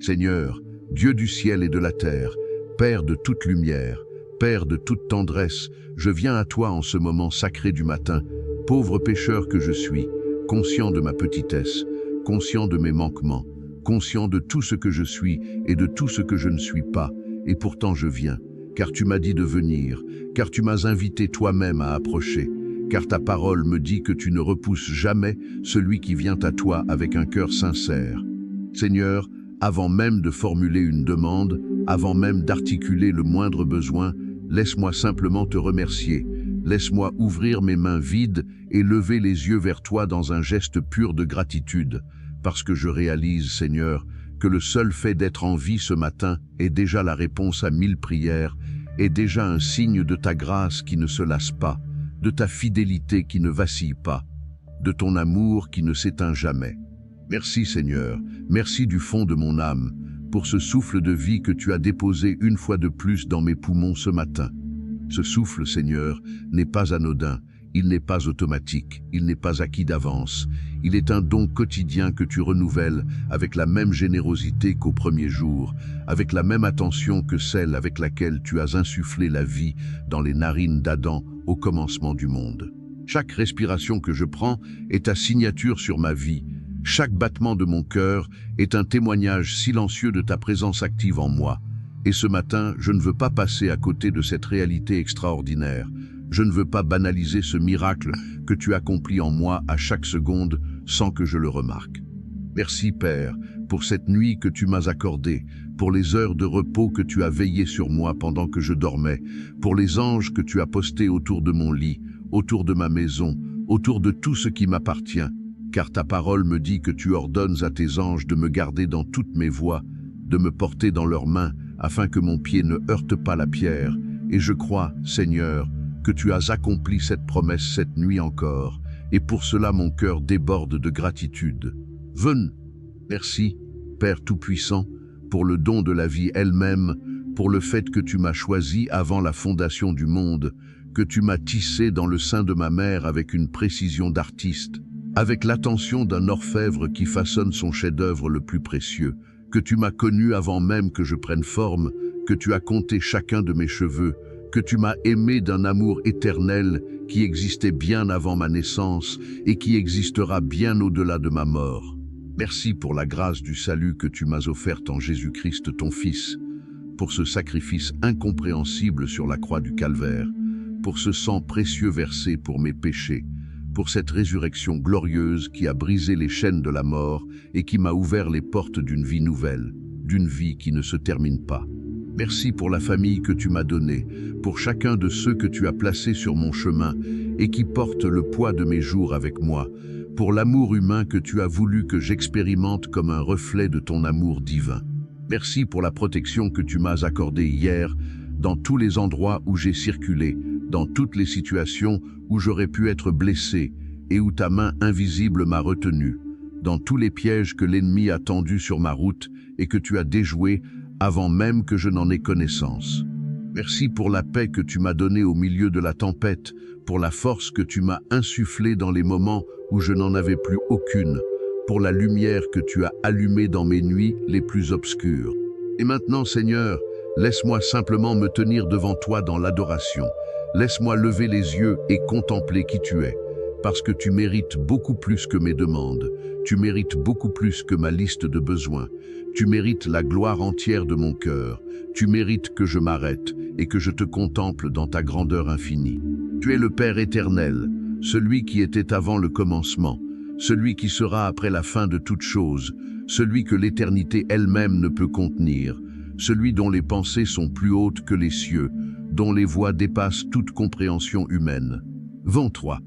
Seigneur, Dieu du ciel et de la terre, Père de toute lumière, Père de toute tendresse, je viens à toi en ce moment sacré du matin, pauvre pécheur que je suis, conscient de ma petitesse, conscient de mes manquements, conscient de tout ce que je suis et de tout ce que je ne suis pas, et pourtant je viens, car tu m'as dit de venir, car tu m'as invité toi-même à approcher, car ta parole me dit que tu ne repousses jamais celui qui vient à toi avec un cœur sincère. Seigneur, avant même de formuler une demande, avant même d'articuler le moindre besoin, laisse-moi simplement te remercier. Laisse-moi ouvrir mes mains vides et lever les yeux vers toi dans un geste pur de gratitude, parce que je réalise, Seigneur, que le seul fait d'être en vie ce matin est déjà la réponse à 1000 prières, est déjà un signe de ta grâce qui ne se lasse pas, de ta fidélité qui ne vacille pas, de ton amour qui ne s'éteint jamais. Merci Seigneur, merci du fond de mon âme, pour ce souffle de vie que tu as déposé une fois de plus dans mes poumons ce matin. Ce souffle, Seigneur, n'est pas anodin, il n'est pas automatique, il n'est pas acquis d'avance. Il est un don quotidien que tu renouvelles avec la même générosité qu'au premier jour, avec la même attention que celle avec laquelle tu as insufflé la vie dans les narines d'Adam au commencement du monde. Chaque respiration que je prends est ta signature sur ma vie. Chaque battement de mon cœur est un témoignage silencieux de ta présence active en moi. Et ce matin, je ne veux pas passer à côté de cette réalité extraordinaire. Je ne veux pas banaliser ce miracle que tu accomplis en moi à chaque seconde sans que je le remarque. Merci Père, pour cette nuit que tu m'as accordée, pour les heures de repos que tu as veillé sur moi pendant que je dormais, pour les anges que tu as postés autour de mon lit, autour de ma maison, autour de tout ce qui m'appartient, car ta parole me dit que tu ordonnes à tes anges de me garder dans toutes mes voies, de me porter dans leurs mains, afin que mon pied ne heurte pas la pierre. Et je crois, Seigneur, que tu as accompli cette promesse cette nuit encore, et pour cela mon cœur déborde de gratitude. Merci, Père Tout-Puissant, pour le don de la vie elle-même, pour le fait que tu m'as choisi avant la fondation du monde, que tu m'as tissé dans le sein de ma mère avec une précision d'artiste, avec l'attention d'un orfèvre qui façonne son chef-d'œuvre le plus précieux, que tu m'as connu avant même que je prenne forme, que tu as compté chacun de mes cheveux, que tu m'as aimé d'un amour éternel qui existait bien avant ma naissance et qui existera bien au-delà de ma mort. Merci pour la grâce du salut que tu m'as offerte en Jésus-Christ ton Fils, pour ce sacrifice incompréhensible sur la croix du Calvaire, pour ce sang précieux versé pour mes péchés, pour cette résurrection glorieuse qui a brisé les chaînes de la mort et qui m'a ouvert les portes d'une vie nouvelle, d'une vie qui ne se termine pas. Merci pour la famille que tu m'as donnée, pour chacun de ceux que tu as placés sur mon chemin et qui portent le poids de mes jours avec moi, pour l'amour humain que tu as voulu que j'expérimente comme un reflet de ton amour divin. Merci pour la protection que tu m'as accordée hier, dans tous les endroits où j'ai circulé, dans toutes les situations où j'aurais pu être blessé et où ta main invisible m'a retenu, dans tous les pièges que l'ennemi a tendus sur ma route et que tu as déjoués avant même que je n'en aie connaissance. Merci pour la paix que tu m'as donnée au milieu de la tempête, pour la force que tu m'as insufflée dans les moments où je n'en avais plus aucune, pour la lumière que tu as allumée dans mes nuits les plus obscures. Et maintenant, Seigneur, laisse-moi simplement me tenir devant toi dans l'adoration. Laisse-moi lever les yeux et contempler qui tu es, parce que tu mérites beaucoup plus que mes demandes, tu mérites beaucoup plus que ma liste de besoins, tu mérites la gloire entière de mon cœur, tu mérites que je m'arrête et que je te contemple dans ta grandeur infinie. Tu es le Père éternel, celui qui était avant le commencement, celui qui sera après la fin de toute chose, celui que l'éternité elle-même ne peut contenir, celui dont les pensées sont plus hautes que les cieux, dont les voies dépassent toute compréhension humaine. Vends-toi,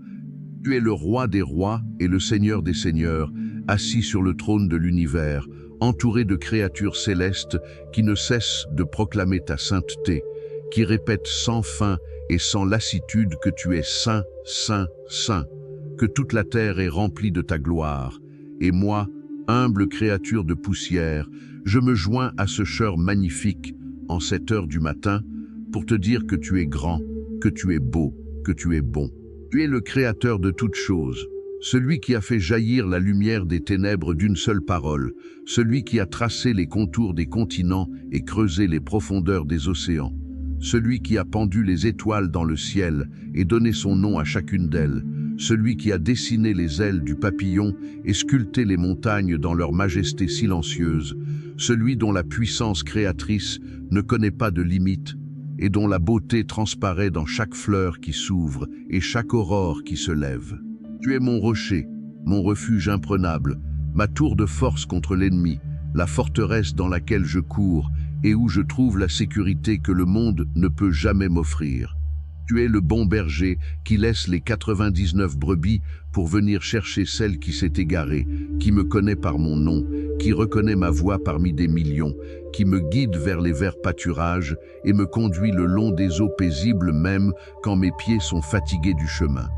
tu es le roi des rois et le seigneur des seigneurs, assis sur le trône de l'univers, entouré de créatures célestes qui ne cessent de proclamer ta sainteté, qui répètent sans fin et sans lassitude que tu es saint, saint, saint, que toute la terre est remplie de ta gloire. Et moi, humble créature de poussière, je me joins à ce chœur magnifique en cette heure du matin pour te dire que tu es grand, que tu es beau, que tu es bon. Tu es le créateur de toutes choses, celui qui a fait jaillir la lumière des ténèbres d'une seule parole, celui qui a tracé les contours des continents et creusé les profondeurs des océans, celui qui a pendu les étoiles dans le ciel et donné son nom à chacune d'elles, celui qui a dessiné les ailes du papillon et sculpté les montagnes dans leur majesté silencieuse, celui dont la puissance créatrice ne connaît pas de limite et dont la beauté transparaît dans chaque fleur qui s'ouvre et chaque aurore qui se lève. Tu es mon rocher, mon refuge imprenable, ma tour de force contre l'ennemi, la forteresse dans laquelle je cours et où je trouve la sécurité que le monde ne peut jamais m'offrir. Tu es le bon berger qui laisse les 99 brebis pour venir chercher celle qui s'est égarée, qui me connaît par mon nom, qui reconnaît ma voix parmi des millions, qui me guide vers les verts pâturages et me conduit le long des eaux paisibles même quand mes pieds sont fatigués du chemin.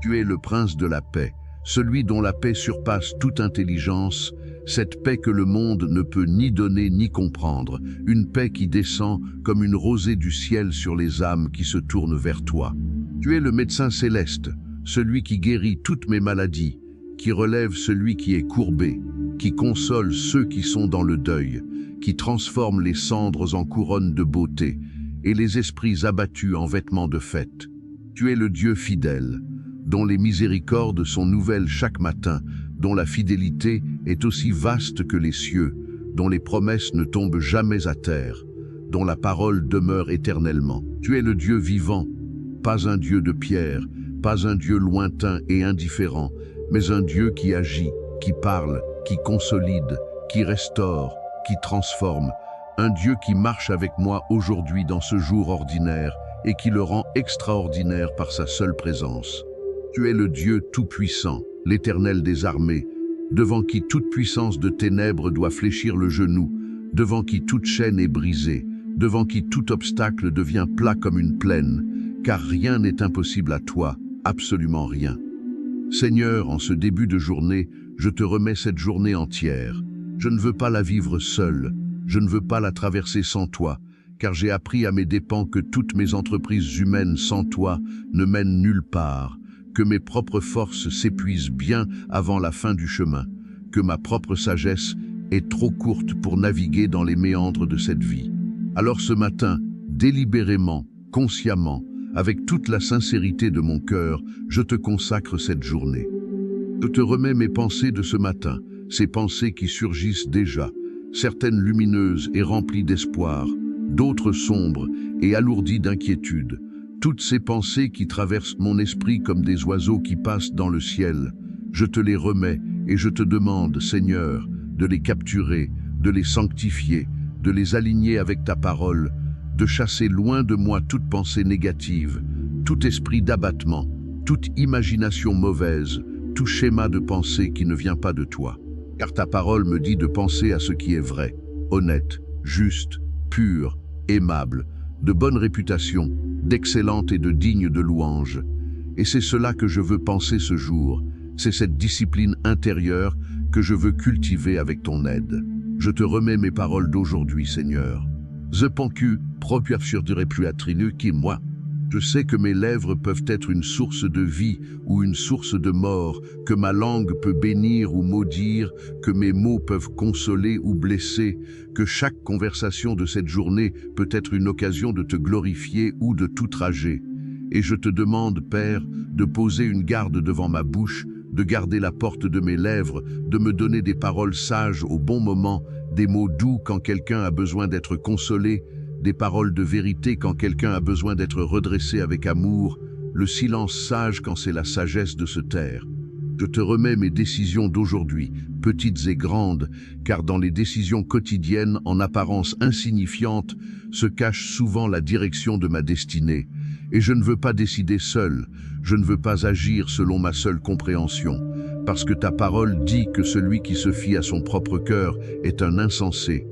Tu es le prince de la paix, celui dont la paix surpasse toute intelligence, cette paix que le monde ne peut ni donner ni comprendre, une paix qui descend comme une rosée du ciel sur les âmes qui se tournent vers toi. Tu es le médecin céleste, celui qui guérit toutes mes maladies, qui relève celui qui est courbé, qui console ceux qui sont dans le deuil, qui transforme les cendres en couronnes de beauté et les esprits abattus en vêtements de fête. Tu es le Dieu fidèle, dont les miséricordes sont nouvelles chaque matin, dont la fidélité est aussi vaste que les cieux, dont les promesses ne tombent jamais à terre, dont la parole demeure éternellement. Tu es le Dieu vivant, pas un Dieu de pierre, pas un Dieu lointain et indifférent, mais un Dieu qui agit, qui parle, qui consolide, qui restaure, qui transforme, un Dieu qui marche avec moi aujourd'hui dans ce jour ordinaire et qui le rend extraordinaire par sa seule présence. Tu es le Dieu tout-puissant, l'Éternel des armées, devant qui toute puissance de ténèbres doit fléchir le genou, devant qui toute chaîne est brisée, devant qui tout obstacle devient plat comme une plaine, car rien n'est impossible à toi, absolument rien. Seigneur, en ce début de journée, je te remets cette journée entière. Je ne veux pas la vivre seule, je ne veux pas la traverser sans toi, car j'ai appris à mes dépens que toutes mes entreprises humaines sans toi ne mènent nulle part, que mes propres forces s'épuisent bien avant la fin du chemin, que ma propre sagesse est trop courte pour naviguer dans les méandres de cette vie. Alors ce matin, délibérément, consciemment, avec toute la sincérité de mon cœur, je te consacre cette journée. Je te remets mes pensées de ce matin, ces pensées qui surgissent déjà, certaines lumineuses et remplies d'espoir, d'autres sombres et alourdies d'inquiétude, toutes ces pensées qui traversent mon esprit comme des oiseaux qui passent dans le ciel, je te les remets et je te demande, Seigneur, de les capturer, de les sanctifier, de les aligner avec ta parole, de chasser loin de moi toute pensée négative, tout esprit d'abattement, toute imagination mauvaise, tout schéma de pensée qui ne vient pas de toi. Car ta parole me dit de penser à ce qui est vrai, honnête, juste, pur, aimable, de bonne réputation, d'excellente et de digne de louange. Et c'est cela que je veux penser ce jour, c'est cette discipline intérieure que je veux cultiver avec ton aide. Je te remets mes paroles d'aujourd'hui, Seigneur. Je pencu proprio plus attrinu qui moi. Je sais que mes lèvres peuvent être une source de vie ou une source de mort, que ma langue peut bénir ou maudire, que mes mots peuvent consoler ou blesser, que chaque conversation de cette journée peut être une occasion de te glorifier ou de t'outrager. Et je te demande, Père, de poser une garde devant ma bouche, de garder la porte de mes lèvres, de me donner des paroles sages au bon moment, des mots doux quand quelqu'un a besoin d'être consolé, des paroles de vérité quand quelqu'un a besoin d'être redressé avec amour, le silence sage quand c'est la sagesse de se taire. Je te remets mes décisions d'aujourd'hui, petites et grandes, car dans les décisions quotidiennes, en apparence insignifiantes, se cache souvent la direction de ma destinée. Et je ne veux pas décider seul, je ne veux pas agir selon ma seule compréhension, parce que ta parole dit que celui qui se fie à son propre cœur est un insensé,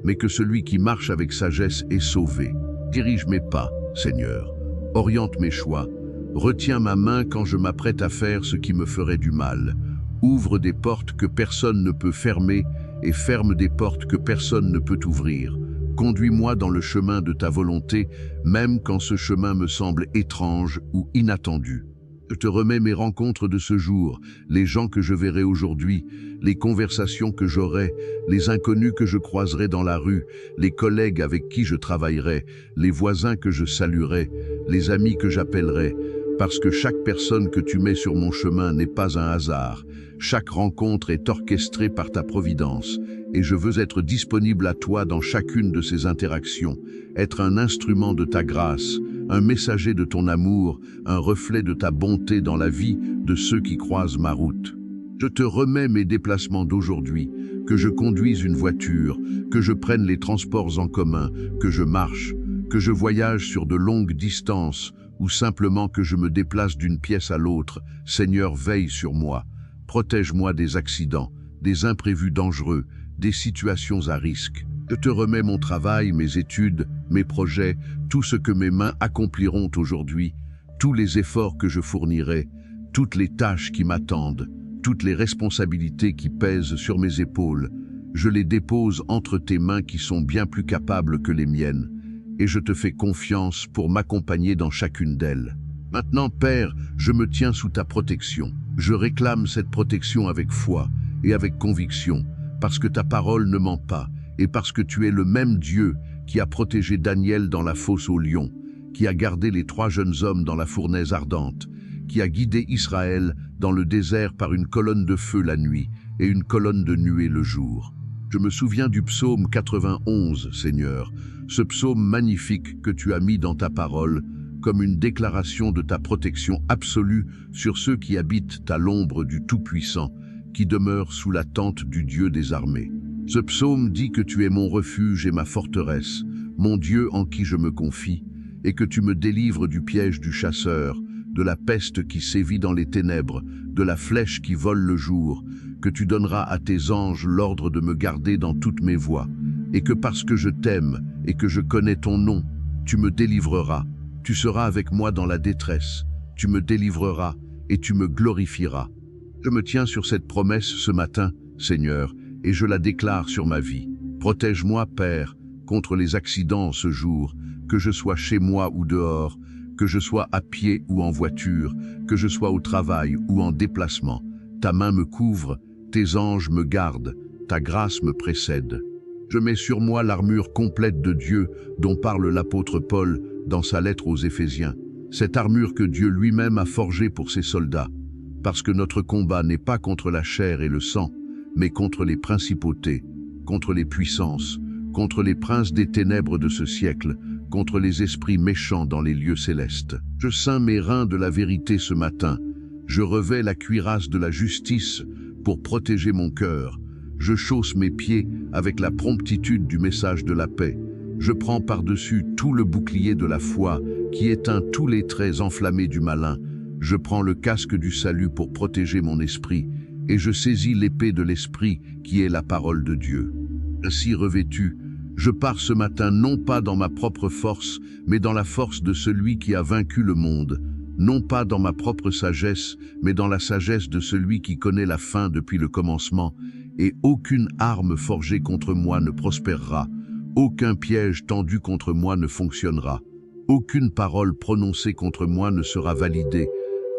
mais que celui qui marche avec sagesse est sauvé. Dirige mes pas, Seigneur, oriente mes choix, retiens ma main quand je m'apprête à faire ce qui me ferait du mal, ouvre des portes que personne ne peut fermer et ferme des portes que personne ne peut ouvrir. Conduis-moi dans le chemin de ta volonté, même quand ce chemin me semble étrange ou inattendu. Je te remets mes rencontres de ce jour, les gens que je verrai aujourd'hui, les conversations que j'aurai, les inconnus que je croiserai dans la rue, les collègues avec qui je travaillerai, les voisins que je saluerai, les amis que j'appellerai, parce que chaque personne que tu mets sur mon chemin n'est pas un hasard. Chaque rencontre est orchestrée par ta providence, et je veux être disponible à toi dans chacune de ces interactions, être un instrument de ta grâce, un messager de ton amour, un reflet de ta bonté dans la vie de ceux qui croisent ma route. Je te remets mes déplacements d'aujourd'hui, que je conduise une voiture, que je prenne les transports en commun, que je marche, que je voyage sur de longues distances, ou simplement que je me déplace d'une pièce à l'autre. Seigneur, veille sur moi. Protège-moi des accidents, des imprévus dangereux, des situations à risque. Je te remets mon travail, mes études, mes projets, tout ce que mes mains accompliront aujourd'hui, tous les efforts que je fournirai, toutes les tâches qui m'attendent, toutes les responsabilités qui pèsent sur mes épaules. Je les dépose entre tes mains qui sont bien plus capables que les miennes, et je te fais confiance pour m'accompagner dans chacune d'elles. Maintenant, Père, je me tiens sous ta protection. Je réclame cette protection avec foi et avec conviction, parce que ta parole ne ment pas, et parce que tu es le même Dieu qui a protégé Daniel dans la fosse aux lions, qui a gardé les 3 jeunes hommes dans la fournaise ardente, qui a guidé Israël dans le désert par une colonne de feu la nuit et une colonne de nuée le jour. Je me souviens du psaume 91, Seigneur, ce psaume magnifique que tu as mis dans ta parole comme une déclaration de ta protection absolue sur ceux qui habitent à l'ombre du Tout-Puissant, qui demeurent sous la tente du Dieu des armées. Ce psaume dit que tu es mon refuge et ma forteresse, mon Dieu en qui je me confie, et que tu me délivres du piège du chasseur, de la peste qui sévit dans les ténèbres, de la flèche qui vole le jour, que tu donneras à tes anges l'ordre de me garder dans toutes mes voies, et que parce que je t'aime et que je connais ton nom, tu me délivreras, tu seras avec moi dans la détresse, tu me délivreras et tu me glorifieras. Je me tiens sur cette promesse ce matin, Seigneur, et je la déclare sur ma vie. Protège-moi, Père, contre les accidents ce jour, que je sois chez moi ou dehors, que je sois à pied ou en voiture, que je sois au travail ou en déplacement. Ta main me couvre, tes anges me gardent, ta grâce me précède. Je mets sur moi l'armure complète de Dieu dont parle l'apôtre Paul dans sa lettre aux Éphésiens, cette armure que Dieu lui-même a forgée pour ses soldats, parce que notre combat n'est pas contre la chair et le sang, mais contre les principautés, contre les puissances, contre les princes des ténèbres de ce siècle, contre les esprits méchants dans les lieux célestes. Je ceins mes reins de la vérité ce matin, je revais la cuirasse de la justice pour protéger mon cœur, je chausse mes pieds avec la promptitude du message de la paix, je prends par-dessus tout le bouclier de la foi qui éteint tous les traits enflammés du malin, je prends le casque du salut pour protéger mon esprit, et je saisis l'épée de l'esprit qui est la parole de Dieu. Ainsi revêtu, je pars ce matin non pas dans ma propre force, mais dans la force de celui qui a vaincu le monde, non pas dans ma propre sagesse, mais dans la sagesse de celui qui connaît la fin depuis le commencement, et aucune arme forgée contre moi ne prospérera, aucun piège tendu contre moi ne fonctionnera, aucune parole prononcée contre moi ne sera validée,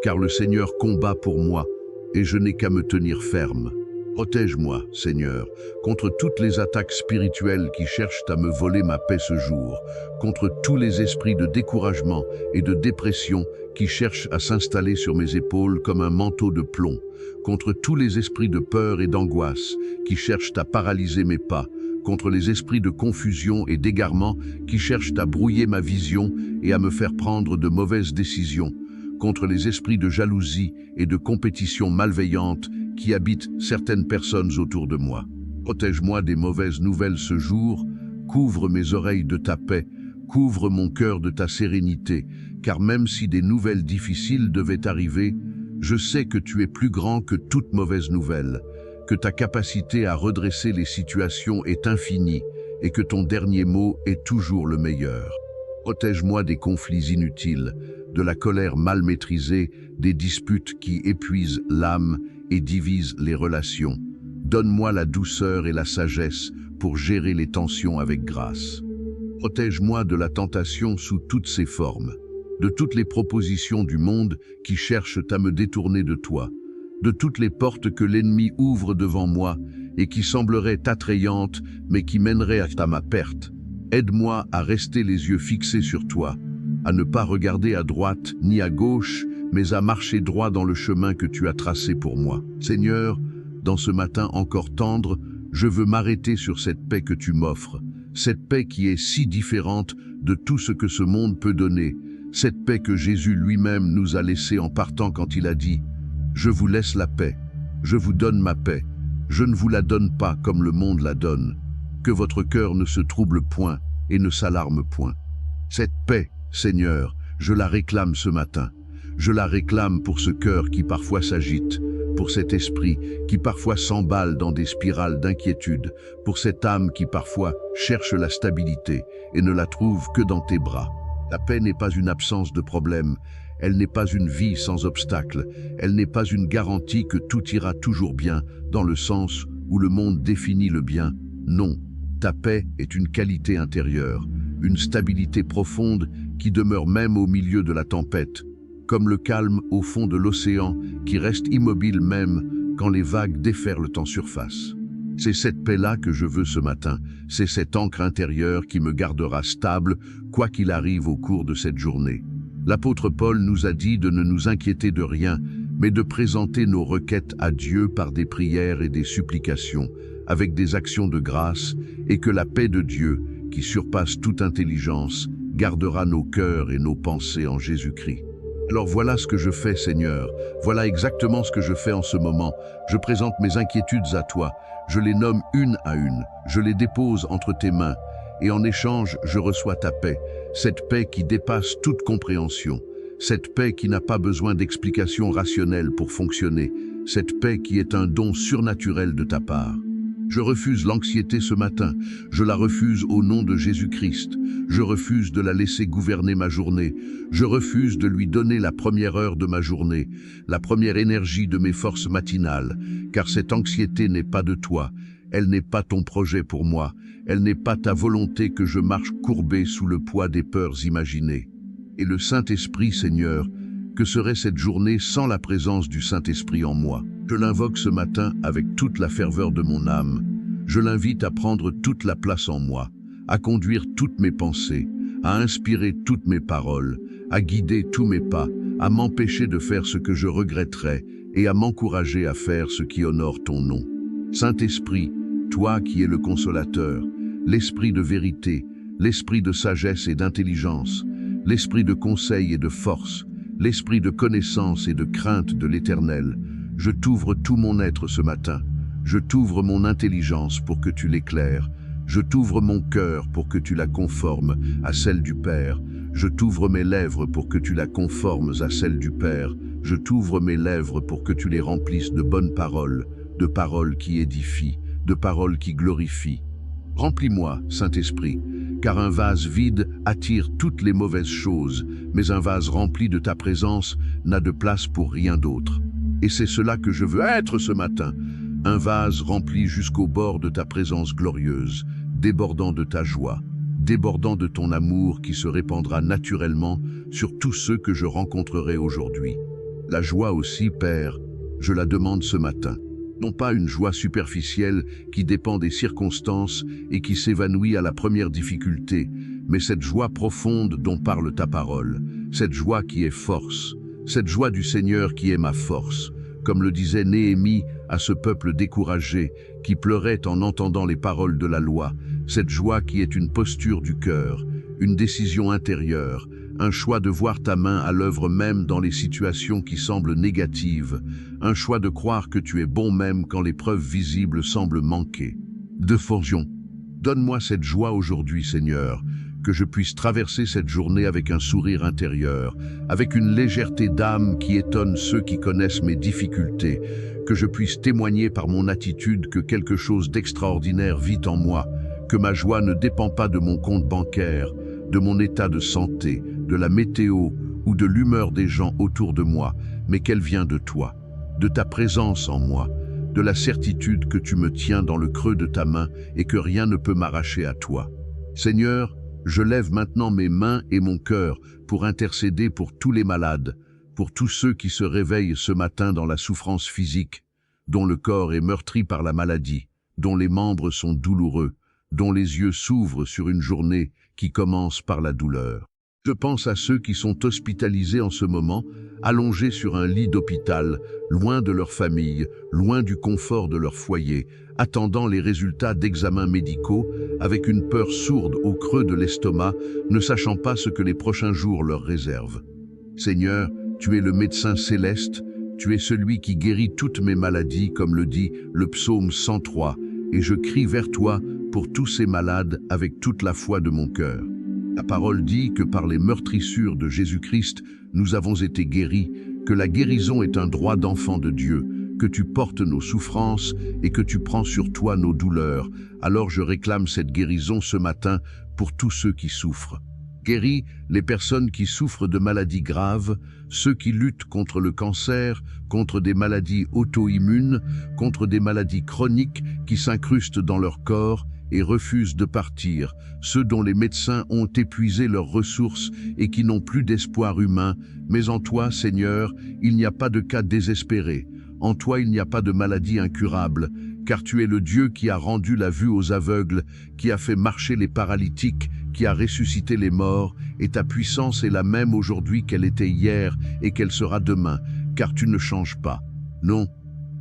car le Seigneur combat pour moi, et je n'ai qu'à me tenir ferme. Protège-moi, Seigneur, contre toutes les attaques spirituelles qui cherchent à me voler ma paix ce jour, contre tous les esprits de découragement et de dépression qui cherchent à s'installer sur mes épaules comme un manteau de plomb, contre tous les esprits de peur et d'angoisse qui cherchent à paralyser mes pas, contre les esprits de confusion et d'égarement qui cherchent à brouiller ma vision et à me faire prendre de mauvaises décisions, contre les esprits de jalousie et de compétition malveillante qui habitent certaines personnes autour de moi. Protège-moi des mauvaises nouvelles ce jour, couvre mes oreilles de ta paix, couvre mon cœur de ta sérénité, car même si des nouvelles difficiles devaient arriver, je sais que tu es plus grand que toute mauvaise nouvelle, que ta capacité à redresser les situations est infinie et que ton dernier mot est toujours le meilleur. Protège-moi des conflits inutiles, de la colère mal maîtrisée, des disputes qui épuisent l'âme et divisent les relations. Donne-moi la douceur et la sagesse pour gérer les tensions avec grâce. Protège-moi de la tentation sous toutes ses formes. de toutes les propositions du monde qui cherchent à me détourner de toi, de toutes les portes que l'ennemi ouvre devant moi et qui sembleraient attrayantes mais qui mèneraient à ma perte. Aide-moi à rester les yeux fixés sur toi, à ne pas regarder à droite ni à gauche, mais à marcher droit dans le chemin que tu as tracé pour moi. Seigneur, dans ce matin encore tendre, je veux m'arrêter sur cette paix que tu m'offres, cette paix qui est si différente de tout ce que ce monde peut donner, cette paix que Jésus lui-même nous a laissée en partant quand il a dit « Je vous laisse la paix, je vous donne ma paix, je ne vous la donne pas comme le monde la donne, que votre cœur ne se trouble point et ne s'alarme point. » Cette paix, Seigneur, je la réclame ce matin. Je la réclame pour ce cœur qui parfois s'agite, pour cet esprit qui parfois s'emballe dans des spirales d'inquiétude, pour cette âme qui parfois cherche la stabilité et ne la trouve que dans tes bras. La paix n'est pas une absence de problème, elle n'est pas une vie sans obstacle, elle n'est pas une garantie que tout ira toujours bien, dans le sens où le monde définit le bien. Non, ta paix est une qualité intérieure, une stabilité profonde qui demeure même au milieu de la tempête, comme le calme au fond de l'océan qui reste immobile même quand les vagues déferlent en surface. C'est cette paix-là que je veux ce matin, c'est cette ancre intérieure qui me gardera stable, quoi qu'il arrive au cours de cette journée. L'apôtre Paul nous a dit de ne nous inquiéter de rien, mais de présenter nos requêtes à Dieu par des prières et des supplications, avec des actions de grâce, et que la paix de Dieu, qui surpasse toute intelligence, gardera nos cœurs et nos pensées en Jésus-Christ. Alors voilà ce que je fais, Seigneur. Voilà exactement ce que je fais en ce moment. Je présente mes inquiétudes à toi. Je les nomme une à une. Je les dépose entre tes mains. Et en échange, je reçois ta paix. Cette paix qui dépasse toute compréhension. Cette paix qui n'a pas besoin d'explications rationnelles pour fonctionner. Cette paix qui est un don surnaturel de ta part. Je refuse l'anxiété ce matin, je la refuse au nom de Jésus-Christ. Je refuse de la laisser gouverner ma journée. Je refuse de lui donner la première heure de ma journée, la première énergie de mes forces matinales, car cette anxiété n'est pas de toi, elle n'est pas ton projet pour moi, elle n'est pas ta volonté que je marche courbé sous le poids des peurs imaginées. Et le Saint-Esprit, Seigneur, que serait cette journée sans la présence du Saint-Esprit en moi? Je l'invoque ce matin avec toute la ferveur de mon âme. Je l'invite à prendre toute la place en moi, à conduire toutes mes pensées, à inspirer toutes mes paroles, à guider tous mes pas, à m'empêcher de faire ce que je regretterais et à m'encourager à faire ce qui honore ton nom. Saint-Esprit, toi qui es le consolateur, l'esprit de vérité, l'esprit de sagesse et d'intelligence, l'esprit de conseil et de force, l'esprit de connaissance et de crainte de l'Éternel, je t'ouvre tout mon être ce matin. Je t'ouvre mon intelligence pour que tu l'éclaires. Je t'ouvre mon cœur pour que tu la conformes à celle du Père. Je t'ouvre mes lèvres pour que tu la conformes à celle du Père. Je t'ouvre mes lèvres pour que tu les remplisses de bonnes paroles, de paroles qui édifient, de paroles qui glorifient. Remplis-moi, Saint-Esprit, car un vase vide attire toutes les mauvaises choses, mais un vase rempli de ta présence n'a de place pour rien d'autre. Et c'est cela que je veux être ce matin, un vase rempli jusqu'au bord de ta présence glorieuse, débordant de ta joie, débordant de ton amour qui se répandra naturellement sur tous ceux que je rencontrerai aujourd'hui. La joie aussi, Père, je la demande ce matin. Non pas une joie superficielle qui dépend des circonstances et qui s'évanouit à la première difficulté, mais cette joie profonde dont parle ta parole, cette joie qui est force, cette joie du Seigneur qui est ma force, comme le disait Néhémie à ce peuple découragé qui pleurait en entendant les paroles de la loi, cette joie qui est une posture du cœur, une décision intérieure, un choix de voir ta main à l'œuvre même dans les situations qui semblent négatives, un choix de croire que tu es bon même quand les preuves visibles semblent manquer. De Forgion, donne-moi cette joie aujourd'hui, Seigneur, que je puisse traverser cette journée avec un sourire intérieur, avec une légèreté d'âme qui étonne ceux qui connaissent mes difficultés, que je puisse témoigner par mon attitude que quelque chose d'extraordinaire vit en moi, que ma joie ne dépend pas de mon compte bancaire, de mon état de santé, de la météo ou de l'humeur des gens autour de moi, mais qu'elle vient de toi, de ta présence en moi, de la certitude que tu me tiens dans le creux de ta main et que rien ne peut m'arracher à toi. Seigneur, Je lève maintenant mes mains et mon cœur pour intercéder pour tous les malades, pour tous ceux qui se réveillent ce matin dans la souffrance physique, dont le corps est meurtri par la maladie, dont les membres sont douloureux, dont les yeux s'ouvrent sur une journée qui commence par la douleur. Je pense à ceux qui sont hospitalisés en ce moment, allongés sur un lit d'hôpital, loin de leur famille, loin du confort de leur foyer, attendant les résultats d'examens médicaux, avec une peur sourde au creux de l'estomac, ne sachant pas ce que les prochains jours leur réservent. Seigneur, tu es le médecin céleste, tu es celui qui guérit toutes mes maladies, comme le dit le psaume 103, et je crie vers toi pour tous ces malades avec toute la foi de mon cœur. La parole dit que par les meurtrissures de Jésus-Christ, nous avons été guéris, que la guérison est un droit d'enfant de Dieu, que tu portes nos souffrances et que tu prends sur toi nos douleurs. Alors je réclame cette guérison ce matin pour tous ceux qui souffrent. Guéris les personnes qui souffrent de maladies graves, ceux qui luttent contre le cancer, contre des maladies auto-immunes, contre des maladies chroniques qui s'incrustent dans leur corps et refusent de partir, ceux dont les médecins ont épuisé leurs ressources et qui n'ont plus d'espoir humain. Mais en toi, Seigneur, il n'y a pas de cas désespéré. En toi, il n'y a pas de maladie incurable, car tu es le Dieu qui a rendu la vue aux aveugles, qui a fait marcher les paralytiques, qui a ressuscité les morts, et ta puissance est la même aujourd'hui qu'elle était hier et qu'elle sera demain, car tu ne changes pas. Non.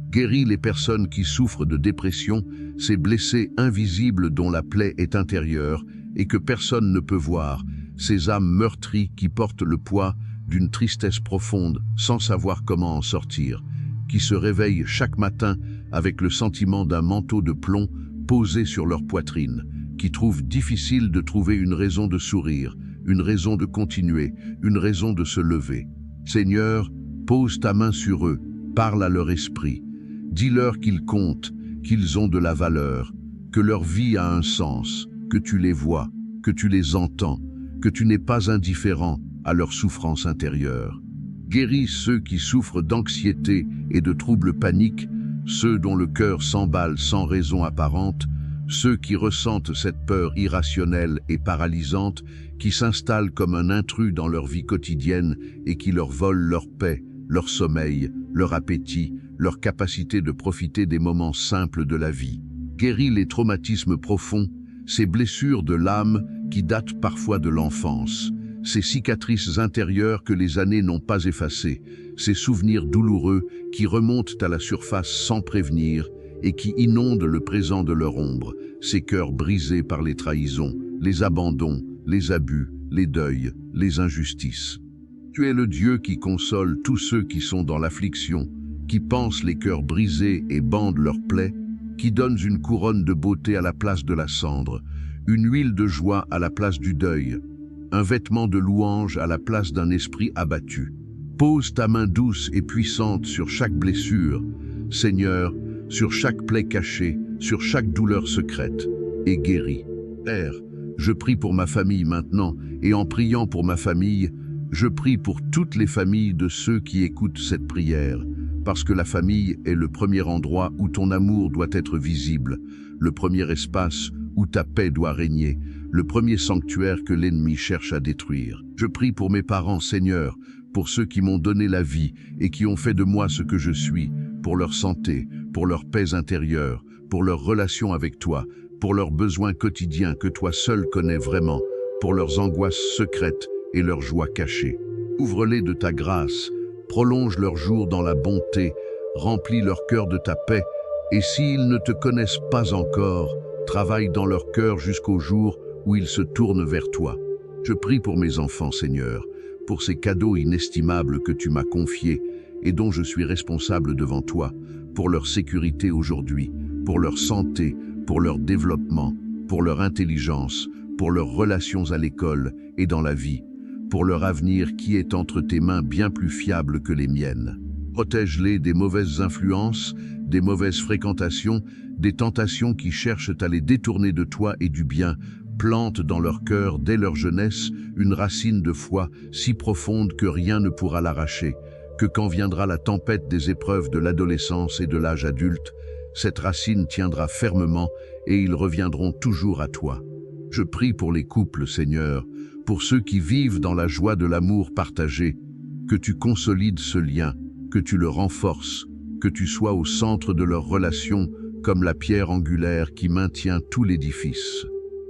Guéris les personnes qui souffrent de dépression, ces blessés invisibles dont la plaie est intérieure et que personne ne peut voir, ces âmes meurtries qui portent le poids d'une tristesse profonde sans savoir comment en sortir, qui se réveillent chaque matin avec le sentiment d'un manteau de plomb posé sur leur poitrine, qui trouvent difficile de trouver une raison de sourire, une raison de continuer, une raison de se lever. Seigneur, pose ta main sur eux, parle à leur esprit. Dis-leur qu'ils comptent, qu'ils ont de la valeur, que leur vie a un sens, que tu les vois, que tu les entends, que tu n'es pas indifférent à leur souffrance intérieure. Guéris ceux qui souffrent d'anxiété et de troubles paniques, ceux dont le cœur s'emballe sans raison apparente, ceux qui ressentent cette peur irrationnelle et paralysante qui s'installe comme un intrus dans leur vie quotidienne et qui leur vole leur paix, leur sommeil, leur appétit, leur capacité de profiter des moments simples de la vie. Guéris les traumatismes profonds, ces blessures de l'âme qui datent parfois de l'enfance, ces cicatrices intérieures que les années n'ont pas effacées, ces souvenirs douloureux qui remontent à la surface sans prévenir et qui inondent le présent de leur ombre, ces cœurs brisés par les trahisons, les abandons, les abus, les deuils, les injustices. Tu es le Dieu qui console tous ceux qui sont dans l'affliction, qui pansent les cœurs brisés et bandent leurs plaies, qui donnent une couronne de beauté à la place de la cendre, une huile de joie à la place du deuil, un vêtement de louange à la place d'un esprit abattu. Pose ta main douce et puissante sur chaque blessure, Seigneur, sur chaque plaie cachée, sur chaque douleur secrète, et guéris. Père, je prie pour ma famille maintenant, et en priant pour ma famille, je prie pour toutes les familles de ceux qui écoutent cette prière, parce que la famille est le premier endroit où ton amour doit être visible, le premier espace où ta paix doit régner, le premier sanctuaire que l'ennemi cherche à détruire. Je prie pour mes parents, Seigneur, pour ceux qui m'ont donné la vie et qui ont fait de moi ce que je suis, pour leur santé, pour leur paix intérieure, pour leur relation avec toi, pour leurs besoins quotidiens que toi seul connais vraiment, pour leurs angoisses secrètes et leurs joies cachées. Ouvre-les de ta grâce, prolonge leurs jours dans la bonté, remplis leur cœur de ta paix, et s'ils ne te connaissent pas encore, travaille dans leur cœur jusqu'au jour où ils se tournent vers toi. Je prie pour mes enfants, Seigneur, pour ces cadeaux inestimables que tu m'as confiés et dont je suis responsable devant toi, pour leur sécurité aujourd'hui, pour leur santé, pour leur développement, pour leur intelligence, pour leurs relations à l'école et dans la vie, pour leur avenir qui est entre tes mains bien plus fiable que les miennes. Protège-les des mauvaises influences, des mauvaises fréquentations, des tentations qui cherchent à les détourner de toi et du bien. Plante dans leur cœur, dès leur jeunesse, une racine de foi si profonde que rien ne pourra l'arracher, que quand viendra la tempête des épreuves de l'adolescence et de l'âge adulte, cette racine tiendra fermement et ils reviendront toujours à toi. Je prie pour les couples, Seigneur, pour ceux qui vivent dans la joie de l'amour partagé, que tu consolides ce lien, que tu le renforces, que tu sois au centre de leur relation comme la pierre angulaire qui maintient tout l'édifice.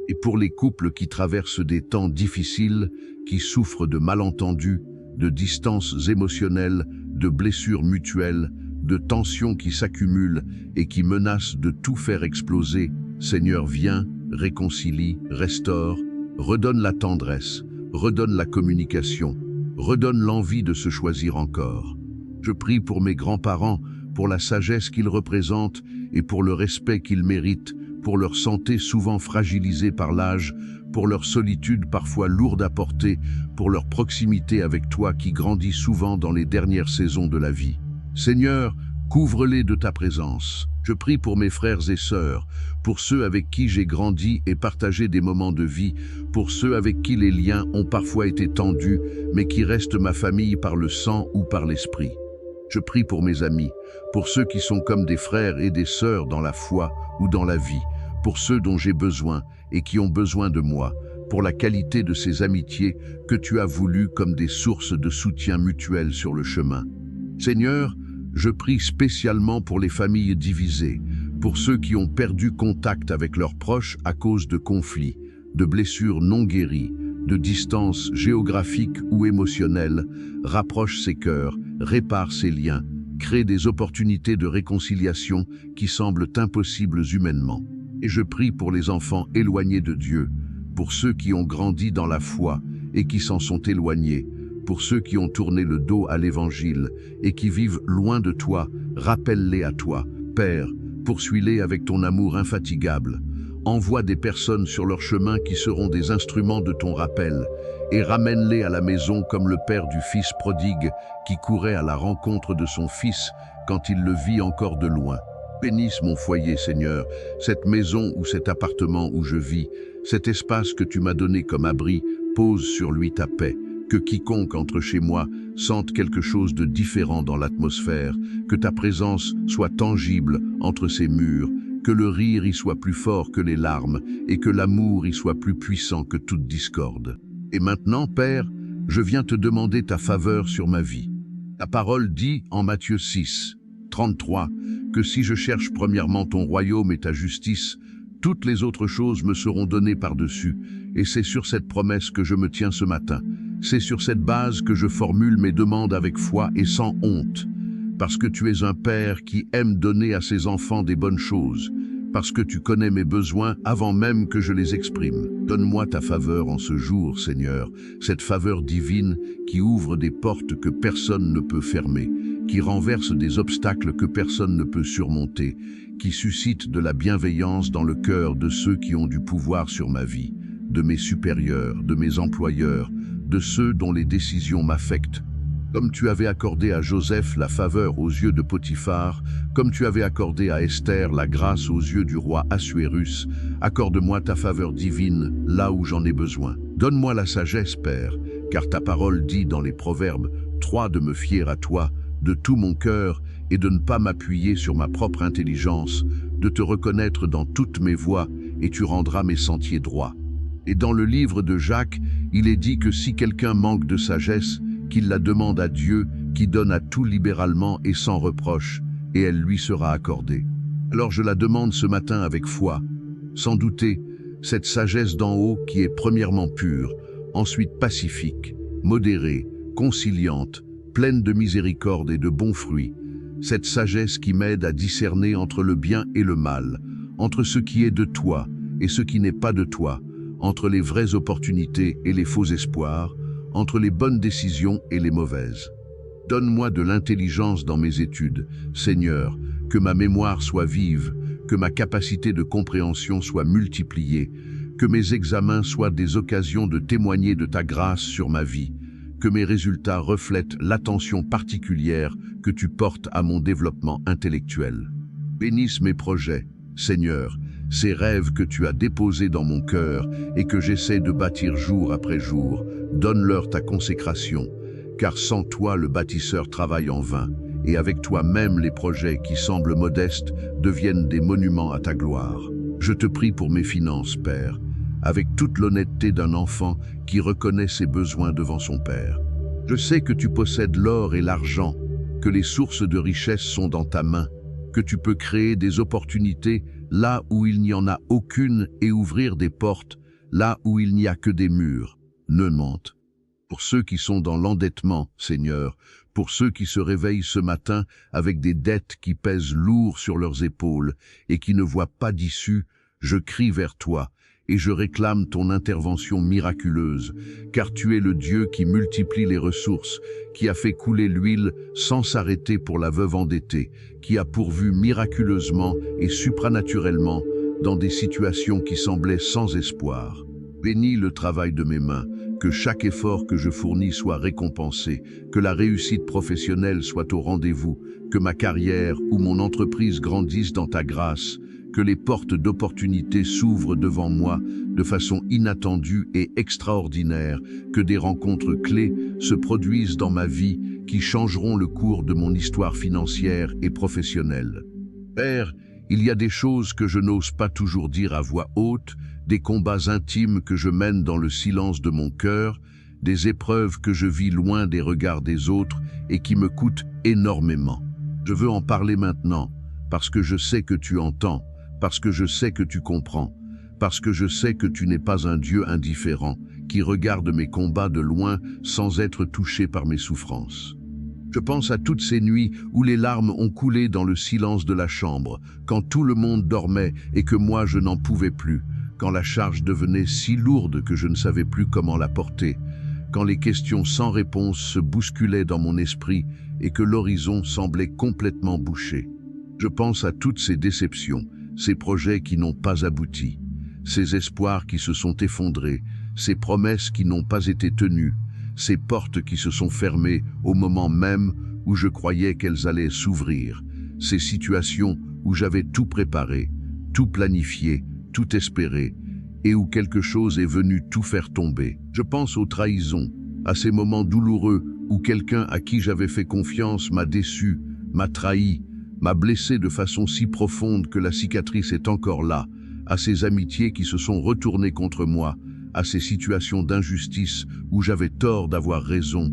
Et pour les couples qui traversent des temps difficiles, qui souffrent de malentendus, de distances émotionnelles, de blessures mutuelles, de tensions qui s'accumulent et qui menacent de tout faire exploser, Seigneur, viens, réconcilie, restaure, redonne la tendresse, redonne la communication, redonne l'envie de se choisir encore. Je prie pour mes grands-parents, pour la sagesse qu'ils représentent et pour le respect qu'ils méritent, pour leur santé souvent fragilisée par l'âge, pour leur solitude parfois lourde à porter, pour leur proximité avec toi qui grandit souvent dans les dernières saisons de la vie. Seigneur, couvre-les de ta présence. Je prie pour mes frères et sœurs, pour ceux avec qui j'ai grandi et partagé des moments de vie, pour ceux avec qui les liens ont parfois été tendus, mais qui restent ma famille par le sang ou par l'esprit. Je prie pour mes amis, pour ceux qui sont comme des frères et des sœurs dans la foi ou dans la vie, pour ceux dont j'ai besoin et qui ont besoin de moi, pour la qualité de ces amitiés que tu as voulues comme des sources de soutien mutuel sur le chemin. Seigneur, je prie spécialement pour les familles divisées, pour ceux qui ont perdu contact avec leurs proches à cause de conflits, de blessures non guéries, de distances géographiques ou émotionnelles. Rapproche ces cœurs, répare ces liens, crée des opportunités de réconciliation qui semblent impossibles humainement. Et je prie pour les enfants éloignés de Dieu, pour ceux qui ont grandi dans la foi et qui s'en sont éloignés, pour ceux qui ont tourné le dos à l'Évangile et qui vivent loin de toi, rappelle-les à toi. Père, poursuis-les avec ton amour infatigable. Envoie des personnes sur leur chemin qui seront des instruments de ton rappel et ramène-les à la maison comme le père du fils prodigue qui courait à la rencontre de son fils quand il le vit encore de loin. Bénisse mon foyer, Seigneur, cette maison ou cet appartement où je vis, cet espace que tu m'as donné comme abri, pose sur lui ta paix. Que quiconque entre chez moi sente quelque chose de différent dans l'atmosphère, que ta présence soit tangible entre ces murs, que le rire y soit plus fort que les larmes et que l'amour y soit plus puissant que toute discorde. Et maintenant, Père, je viens te demander ta faveur sur ma vie. Ta parole dit en Matthieu 6, 33, que si je cherche premièrement ton royaume et ta justice, toutes les autres choses me seront données par-dessus, et c'est sur cette promesse que je me tiens ce matin. C'est sur cette base que je formule mes demandes avec foi et sans honte, parce que tu es un Père qui aime donner à ses enfants des bonnes choses, parce que tu connais mes besoins avant même que je les exprime. Donne-moi ta faveur en ce jour, Seigneur, cette faveur divine qui ouvre des portes que personne ne peut fermer, qui renverse des obstacles que personne ne peut surmonter, qui suscite de la bienveillance dans le cœur de ceux qui ont du pouvoir sur ma vie, de mes supérieurs, de mes employeurs, de ceux dont les décisions m'affectent. Comme tu avais accordé à Joseph la faveur aux yeux de Potiphar, comme tu avais accordé à Esther la grâce aux yeux du roi Assuérus, accorde-moi ta faveur divine là où j'en ai besoin. Donne-moi la sagesse, Père, car ta parole dit dans les Proverbes 3 de me fier à toi de tout mon cœur et de ne pas m'appuyer sur ma propre intelligence, de te reconnaître dans toutes mes voies et tu rendras mes sentiers droits. Et dans le livre de Jacques, il est dit que si quelqu'un manque de sagesse, qu'il la demande à Dieu, qui donne à tout libéralement et sans reproche, et elle lui sera accordée. Alors je la demande ce matin avec foi, sans douter, cette sagesse d'en haut qui est premièrement pure, ensuite pacifique, modérée, conciliante, pleine de miséricorde et de bons fruits, cette sagesse qui m'aide à discerner entre le bien et le mal, entre ce qui est de toi et ce qui n'est pas de toi, entre les vraies opportunités et les faux espoirs, entre les bonnes décisions et les mauvaises. Donne-moi de l'intelligence dans mes études, Seigneur, que ma mémoire soit vive, que ma capacité de compréhension soit multipliée, que mes examens soient des occasions de témoigner de ta grâce sur ma vie, que mes résultats reflètent l'attention particulière que tu portes à mon développement intellectuel. Bénisse mes projets, Seigneur, ces rêves que tu as déposés dans mon cœur et que j'essaie de bâtir jour après jour, donne-leur ta consécration, car sans toi le bâtisseur travaille en vain, et avec toi même les projets qui semblent modestes deviennent des monuments à ta gloire. Je te prie pour mes finances, Père. avec toute l'honnêteté d'un enfant qui reconnaît ses besoins devant son père. Je sais que tu possèdes l'or et l'argent, que les sources de richesse sont dans ta main, que tu peux créer des opportunités là où il n'y en a aucune et ouvrir des portes là où il n'y a que des murs. Ne mente. Pour ceux qui sont dans l'endettement, Seigneur, pour ceux qui se réveillent ce matin avec des dettes qui pèsent lourd sur leurs épaules et qui ne voient pas d'issue, je crie vers toi et je réclame ton intervention miraculeuse, car tu es le Dieu qui multiplie les ressources, qui a fait couler l'huile sans s'arrêter pour la veuve endettée, qui a pourvu miraculeusement et supranaturellement dans des situations qui semblaient sans espoir. Bénis le travail de mes mains, que chaque effort que je fournis soit récompensé, que la réussite professionnelle soit au rendez-vous, que ma carrière ou mon entreprise grandisse dans ta grâce, que les portes d'opportunités s'ouvrent devant moi de façon inattendue et extraordinaire, que des rencontres clés se produisent dans ma vie qui changeront le cours de mon histoire financière et professionnelle. Père, il y a des choses que je n'ose pas toujours dire à voix haute, des combats intimes que je mène dans le silence de mon cœur, des épreuves que je vis loin des regards des autres et qui me coûtent énormément. Je veux en parler maintenant, parce que je sais que tu entends, parce que je sais que tu comprends, parce que je sais que tu n'es pas un Dieu indifférent, qui regarde mes combats de loin sans être touché par mes souffrances. Je pense à toutes ces nuits où les larmes ont coulé dans le silence de la chambre, quand tout le monde dormait et que moi je n'en pouvais plus, quand la charge devenait si lourde que je ne savais plus comment la porter, quand les questions sans réponse se bousculaient dans mon esprit et que l'horizon semblait complètement bouché. Je pense à toutes ces déceptions, ces projets qui n'ont pas abouti, ces espoirs qui se sont effondrés, ces promesses qui n'ont pas été tenues, ces portes qui se sont fermées au moment même où je croyais qu'elles allaient s'ouvrir, ces situations où j'avais tout préparé, tout planifié, tout espéré, et où quelque chose est venu tout faire tomber. Je pense aux trahisons, à ces moments douloureux où quelqu'un à qui j'avais fait confiance m'a déçu, m'a trahi, m'a blessé de façon si profonde que la cicatrice est encore là, à ces amitiés qui se sont retournées contre moi, à ces situations d'injustice où j'avais tort d'avoir raison,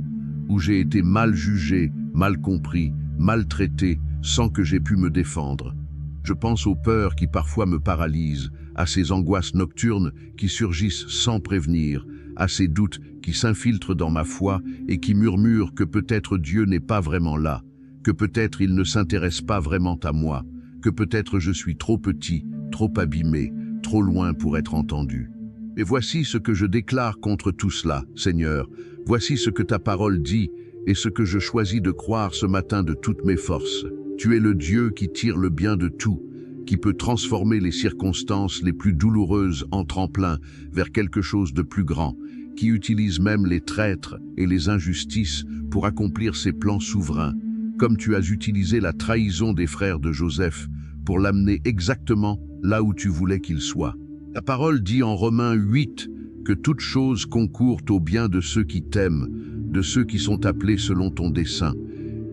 où j'ai été mal jugé, mal compris, maltraité, sans que j'aie pu me défendre. Je pense aux peurs qui parfois me paralysent, à ces angoisses nocturnes qui surgissent sans prévenir, à ces doutes qui s'infiltrent dans ma foi et qui murmurent que peut-être Dieu n'est pas vraiment là, que peut-être il ne s'intéresse pas vraiment à moi, que peut-être je suis trop petit, trop abîmé, trop loin pour être entendu. Et voici ce que je déclare contre tout cela, Seigneur. Voici ce que ta parole dit et ce que je choisis de croire ce matin de toutes mes forces. Tu es le Dieu qui tire le bien de tout, qui peut transformer les circonstances les plus douloureuses en tremplin vers quelque chose de plus grand, qui utilise même les traîtres et les injustices pour accomplir ses plans souverains, comme tu as utilisé la trahison des frères de Joseph pour l'amener exactement là où tu voulais qu'il soit. Ta parole dit en Romains 8 que toute chose concourt au bien de ceux qui t'aiment, de ceux qui sont appelés selon ton dessein.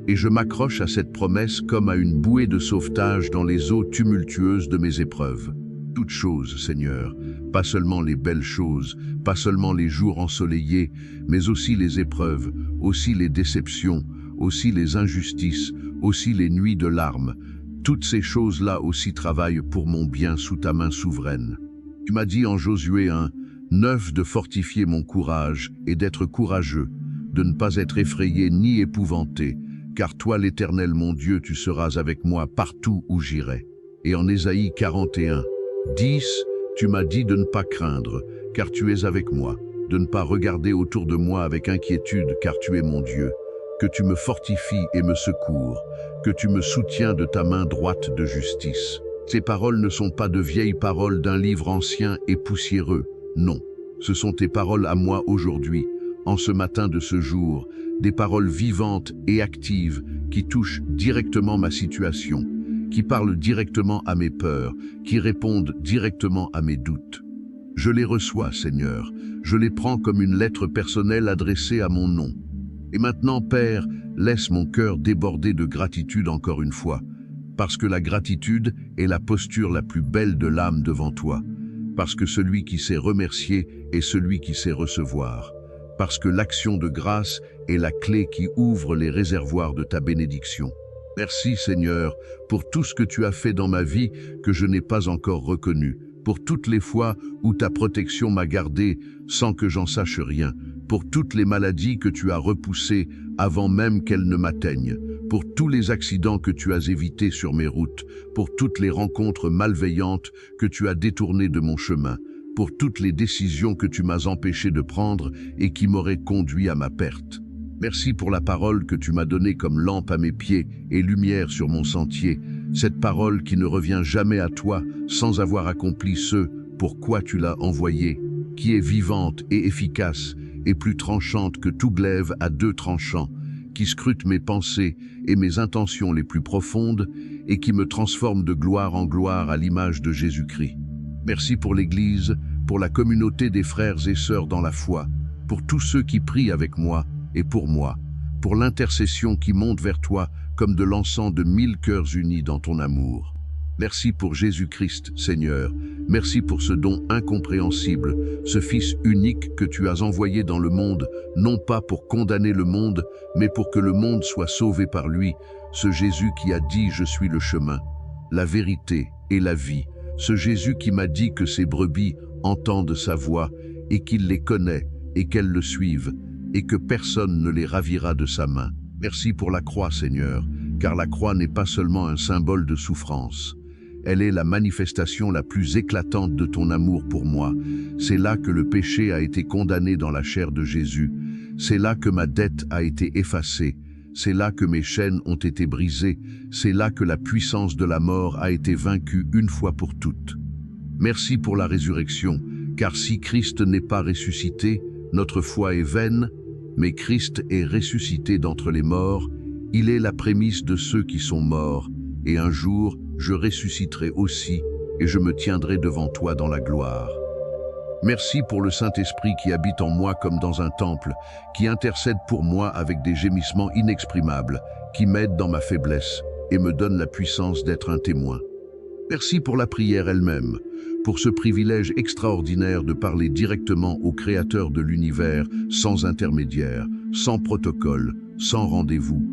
Et je m'accroche à cette promesse comme à une bouée de sauvetage dans les eaux tumultueuses de mes épreuves. Toutes choses, Seigneur, pas seulement les belles choses, pas seulement les jours ensoleillés, mais aussi les épreuves, aussi les déceptions, aussi les injustices, aussi les nuits de larmes. Toutes ces choses-là aussi travaillent pour mon bien sous ta main souveraine. Tu m'as dit en Josué 1:9 de fortifier mon courage et d'être courageux, de ne pas être effrayé ni épouvanté, car toi l'Éternel mon Dieu, tu seras avec moi partout où j'irai. Et en Ésaïe 41:10, tu m'as dit de ne pas craindre, car tu es avec moi, de ne pas regarder autour de moi avec inquiétude, car tu es mon Dieu, que tu me fortifies et me secours, que tu me soutiens de ta main droite de justice. Ces paroles ne sont pas de vieilles paroles d'un livre ancien et poussiéreux, non. Ce sont tes paroles à moi aujourd'hui, en ce matin de ce jour, des paroles vivantes et actives qui touchent directement ma situation, qui parlent directement à mes peurs, qui répondent directement à mes doutes. Je les reçois, Seigneur, je les prends comme une lettre personnelle adressée à mon nom. Et maintenant, Père, laisse mon cœur déborder de gratitude encore une fois, parce que la gratitude est la posture la plus belle de l'âme devant toi. parce que celui qui sait remercier est celui qui sait recevoir, parce que l'action de grâce est la clé qui ouvre les réservoirs de ta bénédiction. Merci Seigneur pour tout ce que tu as fait dans ma vie que je n'ai pas encore reconnu, pour toutes les fois où ta protection m'a gardé sans que j'en sache rien, pour toutes les maladies que tu as repoussées avant même qu'elles ne m'atteignent, pour tous les accidents que tu as évités sur mes routes, pour toutes les rencontres malveillantes que tu as détournées de mon chemin, pour toutes les décisions que tu m'as empêché de prendre et qui m'auraient conduit à ma perte. Merci pour la parole que tu m'as donnée comme lampe à mes pieds et lumière sur mon sentier, cette parole qui ne revient jamais à toi sans avoir accompli ce pour quoi tu l'as envoyée, qui est vivante et efficace et plus tranchante que tout glaive à deux tranchants, qui scrute mes pensées et mes intentions les plus profondes et qui me transforme de gloire en gloire à l'image de Jésus-Christ. Merci pour l'Église, pour la communauté des frères et sœurs dans la foi, pour tous ceux qui prient avec moi et pour moi, pour l'intercession qui monte vers toi comme de l'encens de 1000 cœurs unis dans ton amour. Merci pour Jésus-Christ, Seigneur. Merci pour ce don incompréhensible, ce Fils unique que tu as envoyé dans le monde, non pas pour condamner le monde, mais pour que le monde soit sauvé par lui, ce Jésus qui a dit « Je suis le chemin, la vérité et la vie », ce Jésus qui m'a dit que ses brebis entendent sa voix et qu'il les connaît et qu'elles le suivent, et que personne ne les ravira de sa main. Merci pour la croix, Seigneur, car la croix n'est pas seulement un symbole de souffrance. Elle est la manifestation la plus éclatante de ton amour pour moi. C'est là que le péché a été condamné dans la chair de Jésus. C'est là que ma dette a été effacée. C'est là que mes chaînes ont été brisées. C'est là que la puissance de la mort a été vaincue une fois pour toutes. Merci pour la résurrection, car si Christ n'est pas ressuscité, notre foi est vaine, mais Christ est ressuscité d'entre les morts. Il est la prémisse de ceux qui sont morts, et un jour, je ressusciterai aussi, et je me tiendrai devant toi dans la gloire. Merci pour le Saint-Esprit qui habite en moi comme dans un temple, qui intercède pour moi avec des gémissements inexprimables, qui m'aide dans ma faiblesse et me donne la puissance d'être un témoin. Merci pour la prière elle-même, pour ce privilège extraordinaire de parler directement au Créateur de l'univers, sans intermédiaire, sans protocole, sans rendez-vous,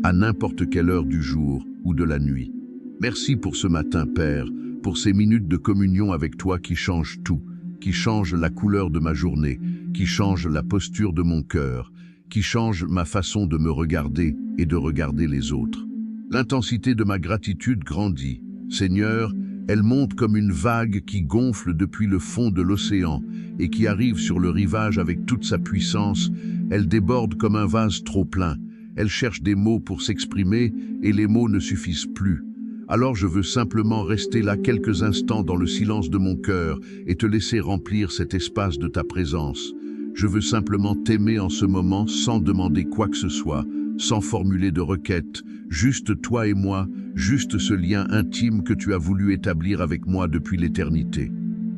à n'importe quelle heure du jour ou de la nuit. Merci pour ce matin, Père, pour ces minutes de communion avec toi qui changent tout, qui changent la couleur de ma journée, qui changent la posture de mon cœur, qui changent ma façon de me regarder et de regarder les autres. L'intensité de ma gratitude grandit. Seigneur, elle monte comme une vague qui gonfle depuis le fond de l'océan et qui arrive sur le rivage avec toute sa puissance. Elle déborde comme un vase trop plein. Elle cherche des mots pour s'exprimer et les mots ne suffisent plus. Alors je veux simplement rester là quelques instants dans le silence de mon cœur et te laisser remplir cet espace de ta présence. Je veux simplement t'aimer en ce moment sans demander quoi que ce soit, sans formuler de requête, juste toi et moi, juste ce lien intime que tu as voulu établir avec moi depuis l'éternité.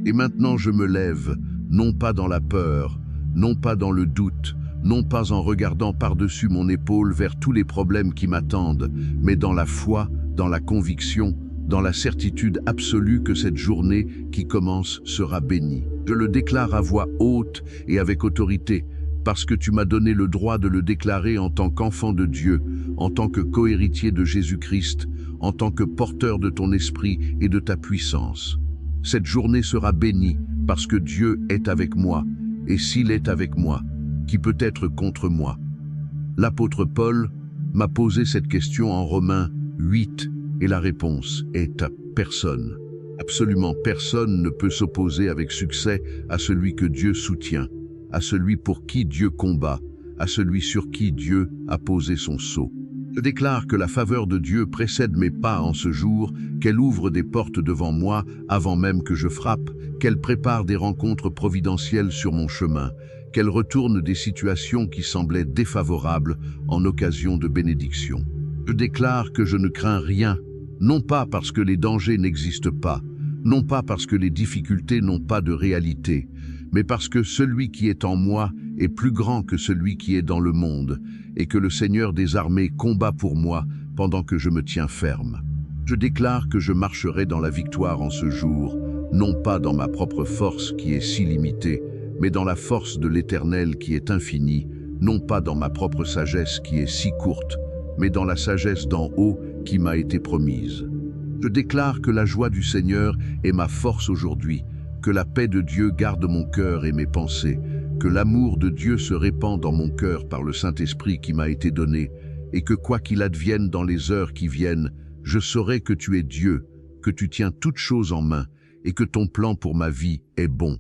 Et maintenant je me lève, non pas dans la peur, non pas dans le doute, non pas en regardant par-dessus mon épaule vers tous les problèmes qui m'attendent, mais dans la foi, dans la conviction, dans la certitude absolue que cette journée qui commence sera bénie. Je le déclare à voix haute et avec autorité, parce que tu m'as donné le droit de le déclarer en tant qu'enfant de Dieu, en tant que cohéritier de Jésus-Christ, en tant que porteur de ton esprit et de ta puissance. Cette journée sera bénie parce que Dieu est avec moi, et s'il est avec moi, qui peut être contre moi? L'apôtre Paul m'a posé cette question en Romains 8, et la réponse est à personne. Absolument personne ne peut s'opposer avec succès à celui que Dieu soutient, à celui pour qui Dieu combat, à celui sur qui Dieu a posé son sceau. Je déclare que la faveur de Dieu précède mes pas en ce jour, qu'elle ouvre des portes devant moi avant même que je frappe, qu'elle prépare des rencontres providentielles sur mon chemin, qu'elle retourne des situations qui semblaient défavorables en occasion de bénédiction. Je déclare que je ne crains rien, non pas parce que les dangers n'existent pas, non pas parce que les difficultés n'ont pas de réalité, mais parce que celui qui est en moi est plus grand que celui qui est dans le monde, et que le Seigneur des armées combat pour moi pendant que je me tiens ferme. Je déclare que je marcherai dans la victoire en ce jour, non pas dans ma propre force qui est si limitée, mais dans la force de l'Éternel qui est infinie, non pas dans ma propre sagesse qui est si courte, mais dans la sagesse d'en haut qui m'a été promise. Je déclare que la joie du Seigneur est ma force aujourd'hui, que la paix de Dieu garde mon cœur et mes pensées, que l'amour de Dieu se répand dans mon cœur par le Saint-Esprit qui m'a été donné, et que quoi qu'il advienne dans les heures qui viennent, je saurai que tu es Dieu, que tu tiens toutes choses en main, et que ton plan pour ma vie est bon,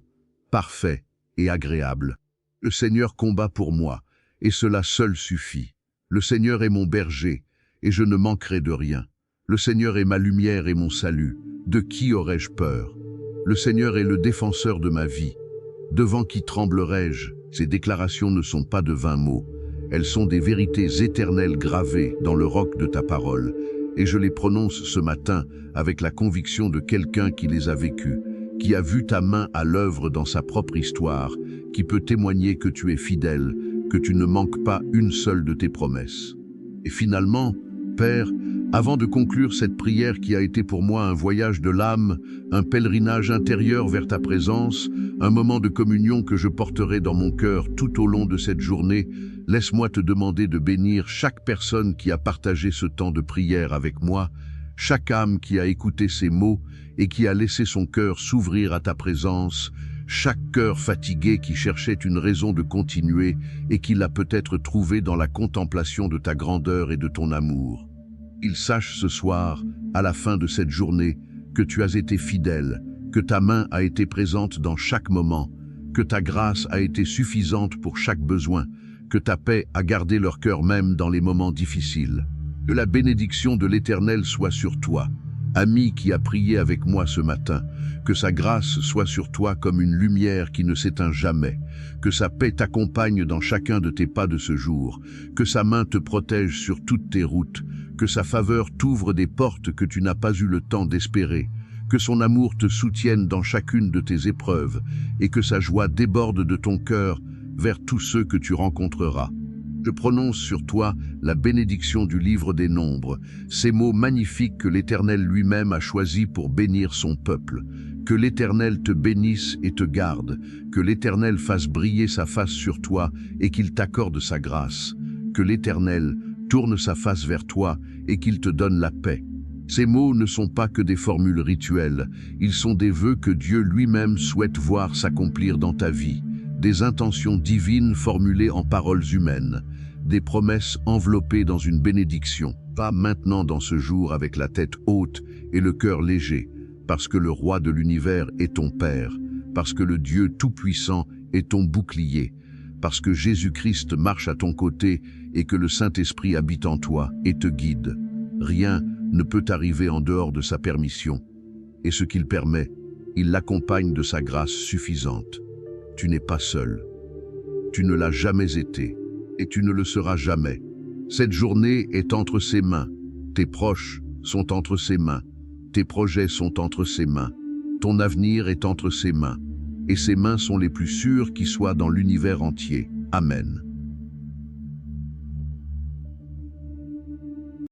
parfait et agréable. Le Seigneur combat pour moi, et cela seul suffit. Le Seigneur est mon berger, et je ne manquerai de rien. Le Seigneur est ma lumière et mon salut. De qui aurais-je peur? Le Seigneur est le défenseur de ma vie. Devant qui tremblerai-je? Ces déclarations ne sont pas de vains mots. Elles sont des vérités éternelles gravées dans le roc de ta parole, et je les prononce ce matin avec la conviction de quelqu'un qui les a vécues, qui a vu ta main à l'œuvre dans sa propre histoire, qui peut témoigner que tu es fidèle, que tu ne manques pas une seule de tes promesses. Et finalement, Père, avant de conclure cette prière qui a été pour moi un voyage de l'âme, un pèlerinage intérieur vers ta présence, un moment de communion que je porterai dans mon cœur tout au long de cette journée, laisse-moi te demander de bénir chaque personne qui a partagé ce temps de prière avec moi, chaque âme qui a écouté ces mots et qui a laissé son cœur s'ouvrir à ta présence, chaque cœur fatigué qui cherchait une raison de continuer et qui l'a peut-être trouvé dans la contemplation de ta grandeur et de ton amour. Qu'il sache ce soir, à la fin de cette journée, que tu as été fidèle, que ta main a été présente dans chaque moment, que ta grâce a été suffisante pour chaque besoin, que ta paix a gardé leur cœur même dans les moments difficiles. Que la bénédiction de l'Éternel soit sur toi, ami qui a prié avec moi ce matin, que sa grâce soit sur toi comme une lumière qui ne s'éteint jamais, que sa paix t'accompagne dans chacun de tes pas de ce jour, que sa main te protège sur toutes tes routes, que sa faveur t'ouvre des portes que tu n'as pas eu le temps d'espérer, que son amour te soutienne dans chacune de tes épreuves, et que sa joie déborde de ton cœur vers tous ceux que tu rencontreras. Je prononce sur toi la bénédiction du livre des Nombres, ces mots magnifiques que l'Éternel lui-même a choisis pour bénir son peuple. Que l'Éternel te bénisse et te garde, que l'Éternel fasse briller sa face sur toi et qu'il t'accorde sa grâce. Que l'Éternel tourne sa face vers toi et qu'il te donne la paix. Ces mots ne sont pas que des formules rituelles, ils sont des vœux que Dieu lui-même souhaite voir s'accomplir dans ta vie, des intentions divines formulées en paroles humaines, des promesses enveloppées dans une bénédiction. Pas maintenant dans ce jour avec la tête haute et le cœur léger, parce que le roi de l'univers est ton Père, parce que le Dieu tout-puissant est ton bouclier, parce que Jésus-Christ marche à ton côté et que le Saint-Esprit habite en toi et te guide. Rien ne peut arriver en dehors de sa permission, et ce qu'il permet, il l'accompagne de sa grâce suffisante. Tu n'es pas seul, tu ne l'as jamais été, et tu ne le seras jamais. Cette journée est entre ses mains, tes proches sont entre ses mains, tes projets sont entre ses mains, ton avenir est entre ses mains, et ses mains sont les plus sûres qui soient dans l'univers entier. Amen.